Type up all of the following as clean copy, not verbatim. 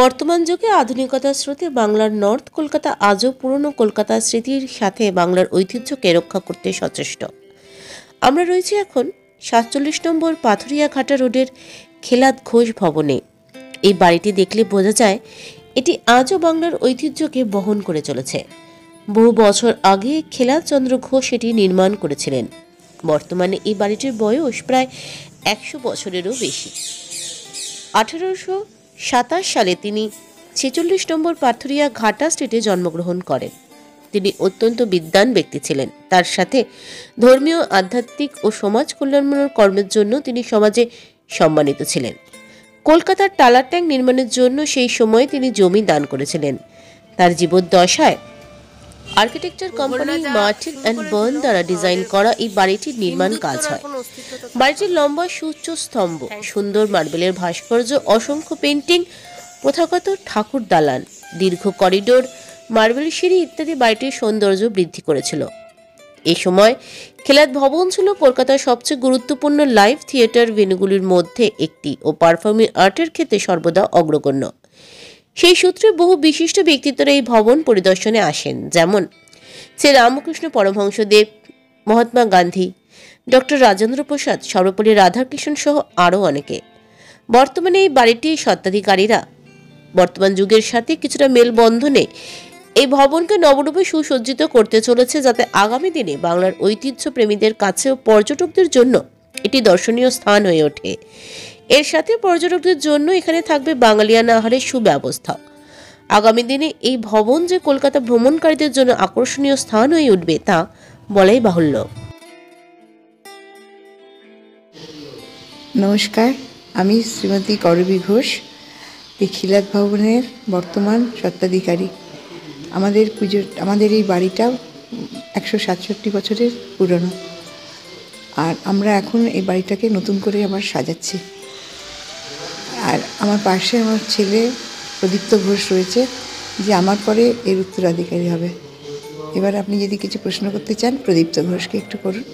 বর্তমান যুগে আধুনিকতার স্রোতে বাংলার নর্থ কলকাতা আজও পুরনো কলকাতার স্মৃতির সাথে বাংলার ঐতিহ্যকে রক্ষা করতে সচেষ্ট। আমরা রয়েছি এখন ৪৭ নম্বর পাথুরিয়া ঘাটা রোডের খেলাদ ঘোষ ভবনে। এই বাড়িটি দেখলে বোঝা যায় এটি আজও বাংলার ঐতিহ্যকে বহন করে চলেছে। বহু বছর আগে খেলাদ চন্দ্র ঘোষ এটি নির্মাণ করেছিলেন। বর্তমানে এই বাড়িটির বয়স প্রায় ১০০ বছরেরও বেশি। ১৮২৭ সালে তিনি ৪৬ নম্বর পাথুরিয়া ঘাটা স্ট্রিটে জন্মগ্রহণ করেন। তিনি অত্যন্ত বিদ্বান ব্যক্তি ছিলেন। তার সাথে ধর্মীয়, আধ্যাত্মিক ও সমাজ কল্যাণমূলক কর্মের জন্য তিনি সমাজে সম্মানিত ছিলেন। কলকাতার টালার ট্যাঙ্ক নির্মাণের জন্য সেই সময়ে তিনি জমি দান করেছিলেন। তার জীবদ্দশায় architecture company Martin and burn দ্বারা ডিজাইন করা এই বাড়িটির নির্মাণ কাজ হয়। বাড়িটির লম্বা সুউচ্চ স্তম্ভ, সুন্দর মার্বেলের ভাস্কর্য, অসংখ্য পেন্টিং, প্রথাগত ঠাকুর দালান, দীর্ঘ করিডোর, মার্বেল সিঁড়ি ইত্যাদি বাড়িটির সৌন্দর্য বৃদ্ধি করেছিল। এই সময় খেলাদ ভবন ছিল কলকাতার সবচেয়ে গুরুত্বপূর্ণ লাইভ থিয়েটার ভেন্যুগুলির মধ্যে একটি ও পারফর্মিং আর্টের ক্ষেত্রে সর্বদা অগ্রগণ্য। সেই সূত্রে বহু বিশিষ্ট ব্যক্তিত্বরা এই ভবন পরিদর্শনে আসেন, যেমন শ্রী রামকৃষ্ণ পরমহংসদেব, মহাত্মা গান্ধী, ডক্টর রাজেন্দ্র প্রসাদ, সর্বোপরি রাধাকৃষ্ণ সহ আরও অনেকে। বর্তমানে এই বাড়িটির স্বত্বাধিকারীরা বর্তমান যুগের সাথে কিছুটা মেলবন্ধনে এই ভবনকে নবরূপে সুসজ্জিত করতে চলেছে, যাতে আগামী দিনে বাংলার ঐতিহ্য প্রেমীদের কাছে ও পর্যটকদের জন্য এটি দর্শনীয় স্থান হয়ে ওঠে। এর সাথে পর্যটকদের জন্য এখানে থাকবে বাঙালিয়ানা আহারের সুব্যবস্থা। আগামী দিনে এই ভবন যে কলকাতা ভ্রমণকারীদের জন্য আকর্ষণীয় স্থান হয়ে উঠবে তা বলাই বাহুল্য। নমস্কার, আমি শ্রীমতী করবী ঘোষ, এই খিলাদ ভবনের বর্তমান স্বত্বাধিকারী। আমাদের এই বাড়িটা ১৬৭ বছরের পুরনো, আর আমরা এখন এই বাড়িটাকে নতুন করে আবার সাজাচ্ছি। আর আমার পাশে আমার ছেলে প্রদীপ্ত ঘোষ রয়েছে, যে আমার পরে এর উত্তরাধিকারী হবে। এবার আপনি যদি কিছু প্রশ্ন করতে চান, প্রদীপ্ত ঘোষকে একটু করুন।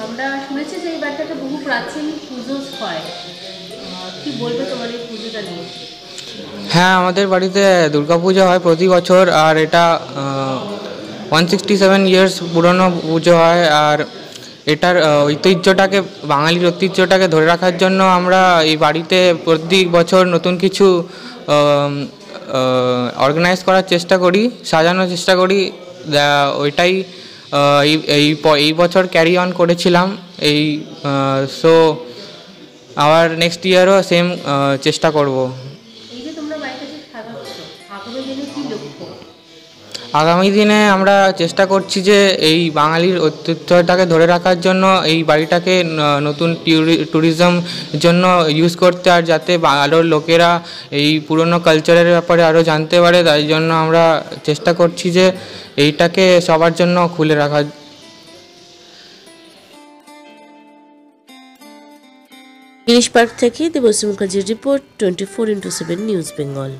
আমরা শুনেছি যে এই বাড়িটাতে বহু প্রাচীন পুজো হয়, কি বলবে তোমার এই পুজোটা নিয়ে? হ্যাঁ, আমাদের বাড়িতে দুর্গাপূজা হয় প্রতি বছর, আর এটা 167 ইয়ার্স পুরনো পুজো হয়। আর এটার ঐতিহ্যটাকে, বাঙালির ঐতিহ্যটাকে ধরে রাখার জন্য আমরা এই বাড়িতে প্রতি বছর নতুন কিছু অর্গানাইজ করার চেষ্টা করি, সাজানোর চেষ্টা করি। ওইটাই এই বছর ক্যারি অন করেছিলাম। সো আবার নেক্সট ইয়ারও সেম চেষ্টা করব। আগামী দিনে আমরা চেষ্টা করছি যে এই বাঙালির ঐতিহ্যটাকে ধরে রাখার জন্য এই বাড়িটাকে নতুন ট্যুরিজম জন্য ইউজ করতে, আর যাতে আরও লোকেরা এই পুরনো কালচারের ব্যাপারে আরও জানতে পারে, তাই জন্য আমরা চেষ্টা করছি যে এইটাকে সবার জন্য খুলে রাখার। গিরিশ পার্ক থেকে দেবশ্রী মুখার্জির রিপোর্ট, 24x7 নিউজ বেঙ্গল।